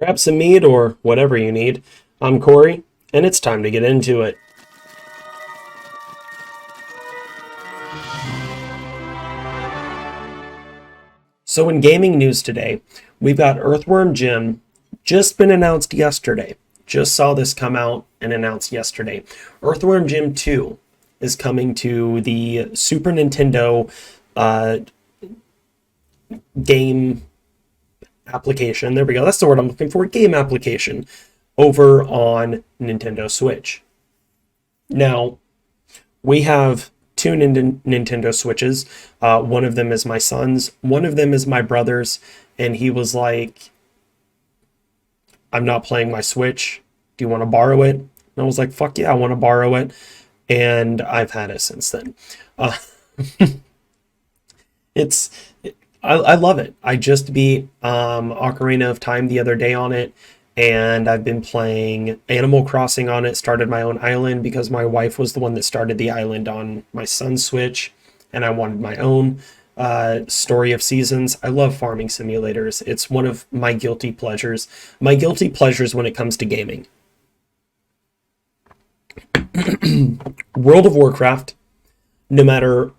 Grab some meat or whatever you need. I'm Corey, and it's time to get into it. So in gaming news today, we've got EarthWorm Jim, just been announced yesterday. Just saw this come out and announced yesterday. EarthWorm Jim 2 is coming to the Super Nintendo game application. There we go. That's the word I'm looking for. Game application over on Nintendo Switch. Now, we have two Nintendo Switches. One of them is my son's. One of them is my brother's. And he was like, I'm not playing my Switch. Do you want to borrow it? And I was like, fuck yeah, I want to borrow it. And I've had it since then. I love it. I just beat Ocarina of Time the other day on it, and I've been playing Animal Crossing on it. Started my own island because my wife was the one that started the island on my son's Switch, and I wanted my own. Story of Seasons. I love farming simulators. It's one of my guilty pleasures. My guilty pleasures when it comes to gaming. World of Warcraft, no matter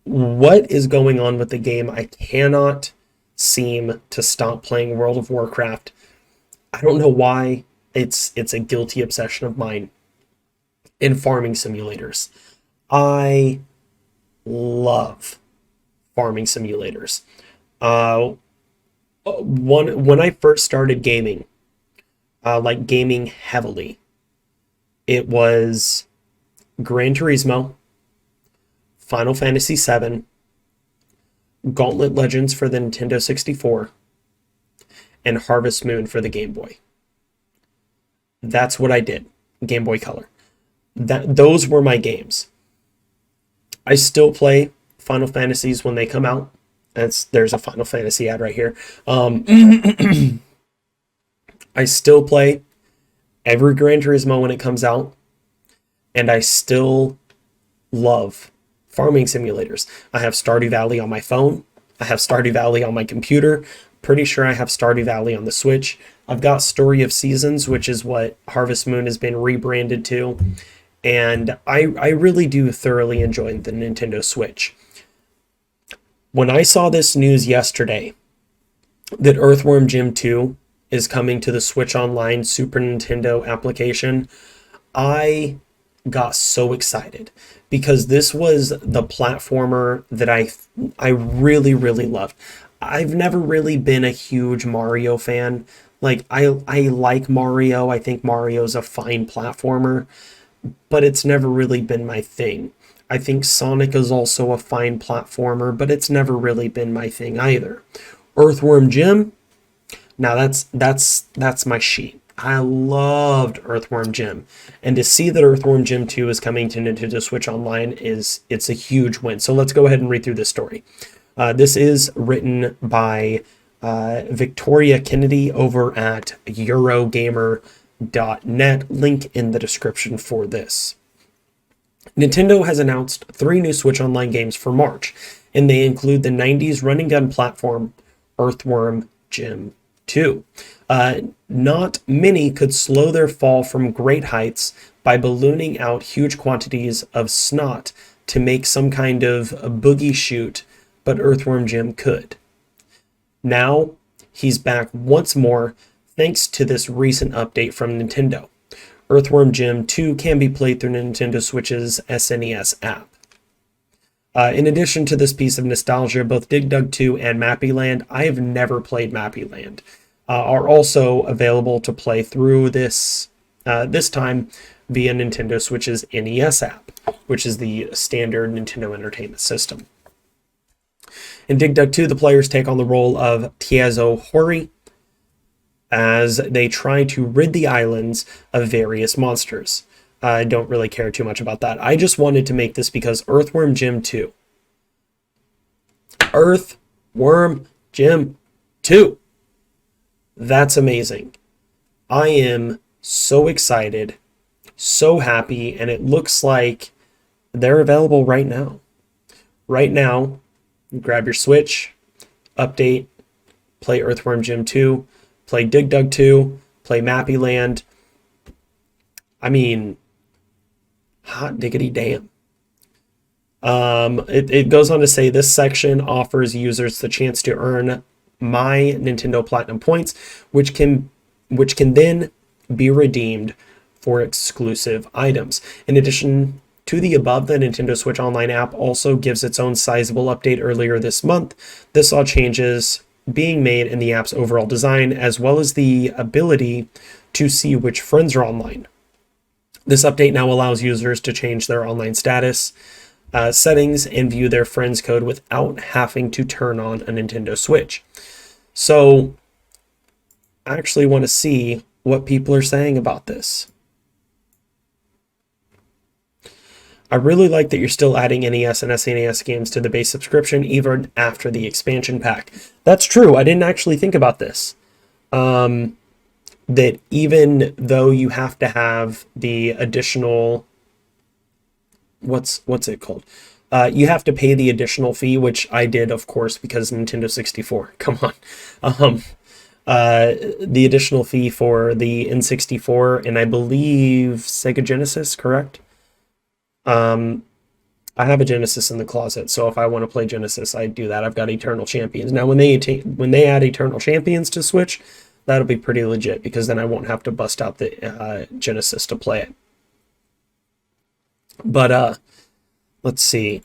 what is going on with the game, I cannot seem to stop playing World of Warcraft. I don't know why. It's a guilty obsession of mine in farming simulators. I love farming simulators. When I first started gaming, like gaming heavily, it was Gran Turismo, Final Fantasy VII, Gauntlet Legends for the Nintendo 64, and Harvest Moon for the Game Boy. That's what I did. Game Boy Color. Those were my games. I still play Final Fantasies when they come out. There's a Final Fantasy ad right here. I still play every Gran Turismo when it comes out, and I still love farming simulators. I have Stardew Valley on my phone. I have Stardew Valley on my computer. Pretty sure I have Stardew Valley on the Switch. I've got Story of Seasons, which is what Harvest Moon has been rebranded to, and I really do thoroughly enjoy the Nintendo Switch. When I saw this news yesterday that EarthWorm Jim 2 is coming to the Switch Online Super Nintendo application, I got so excited because this was the platformer that I really, really loved. I've never really been a huge Mario fan. Like, I like Mario. I think Mario's a fine platformer, but it's never really been my thing. I think Sonic is also a fine platformer, but it's never really been my thing either. EarthWorm Jim, now that's my sheet. I loved EarthWorm Jim, and to see that EarthWorm Jim 2 is coming to Nintendo Switch Online it's a huge win. So let's go ahead and read through this story. This is written by Victoria Kennedy over at Eurogamer.net. Link in the description for this. Nintendo has announced 3 new Switch Online games for March, and they include the 90s run-and-gun platform EarthWorm Jim 2. Not many could slow their fall from great heights by ballooning out huge quantities of snot to make some kind of a boogie shoot, but EarthWorm Jim could. Now, he's back once more thanks to this recent update from Nintendo. EarthWorm Jim 2 can be played through Nintendo Switch's SNES app. In addition to this piece of nostalgia, both DigDug 2 and MappyLand, I have never played MappyLand, are also available to play through this time via Nintendo Switch's NES app, which is the standard Nintendo Entertainment System. In DigDug 2, the players take on the role of Tiezo Hori, as they try to rid the islands of various monsters. I don't really care too much about that. I just wanted to make this because EarthWorm Jim 2. EarthWorm Jim 2. That's amazing. I am so excited, so happy, and it looks like they're available right now. Right now, grab your Switch, update, play EarthWorm Jim 2. play DigDug 2, play MappyLand. I mean, hot diggity damn. It goes on to say this section offers users the chance to earn My Nintendo Platinum points, which can then be redeemed for exclusive items. In addition to the above, the Nintendo Switch Online app also gives its own sizable update earlier this month. This saw changes being made in the app's overall design, as well as the ability to see which friends are online. This update now allows users to change their online status settings and view their friends' code without having to turn on a Nintendo Switch. So I actually want to see what people are saying about this. I really like that you're still adding NES and SNES games to the base subscription even after the expansion pack. That's true. I didn't actually think about this. That even though you have to have the additional, what's it called? You have to pay the additional fee, which I did, of course, because Nintendo 64. Come on. The additional fee for the N64 and I believe Sega Genesis, correct? I have a Genesis in the closet, so if I want to play Genesis, I do that. I've got Eternal Champions. Now, when they add Eternal Champions to Switch, that'll be pretty legit because then I won't have to bust out the Genesis to play it. But let's see.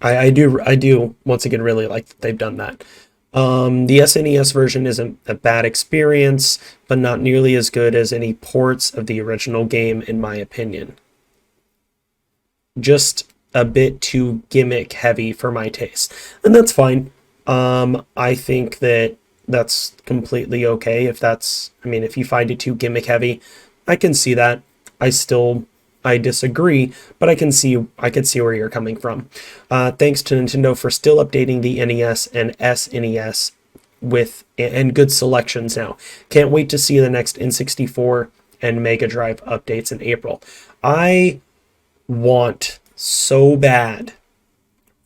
I do once again really like that they've done that. The SNES version isn't a bad experience, but not nearly as good as any ports of the original game, in my opinion. Just a bit too gimmick heavy for my taste, and that's fine. I think that's completely okay if you find it too gimmick heavy, I can see that. I disagree, but I can see where you're coming from. Thanks to Nintendo for still updating the NES and SNES and good selections now. Can't wait to see the next N64 and Mega Drive updates in April. I want so bad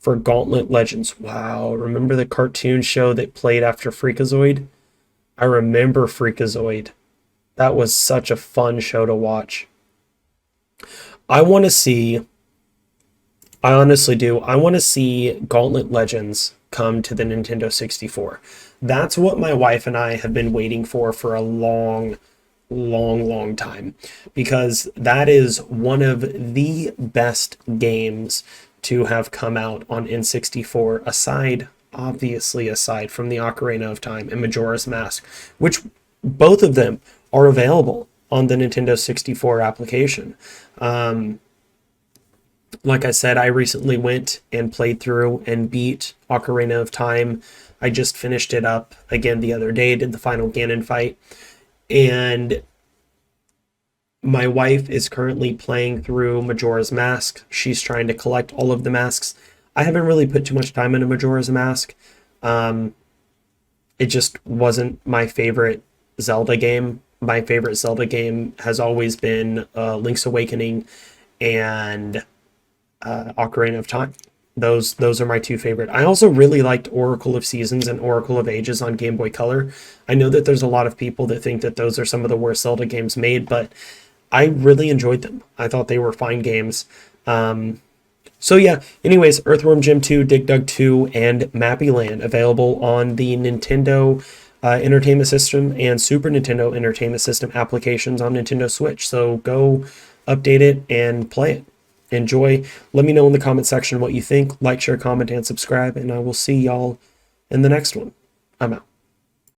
for Gauntlet Legends. Wow, remember the cartoon show that played after Freakazoid? I remember Freakazoid. That was such a fun show to watch. I honestly do. I want to see Gauntlet Legends come to the Nintendo 64. That's what my wife and I have been waiting for a long time, because that is one of the best games to have come out on N64, aside from the Ocarina of Time and Majora's Mask, which both of them are available on the Nintendo 64 application. Like I said, I recently went and played through and beat Ocarina of Time. I just finished it up again the other day, did the final Ganon fight, and my wife is currently playing through Majora's Mask. She's trying to collect all of the masks. I haven't really put too much time into Majora's Mask. It just wasn't my favorite Zelda game. My favorite Zelda game has always been Link's Awakening and Ocarina of Time. Those are my two favorite. I also really liked Oracle of Seasons and Oracle of Ages on Game Boy Color. I know that there's a lot of people that think that those are some of the worst Zelda games made, but I really enjoyed them. I thought they were fine games. So yeah, anyways, EarthWorm Jim 2, DigDug 2, and MappyLand available on the Nintendo Entertainment System and Super Nintendo Entertainment System applications on Nintendo Switch. So go update it and play it. Enjoy. Let me know in the comment section what you think. Like, share, comment, and subscribe, and I will see y'all in the next one. I'm out.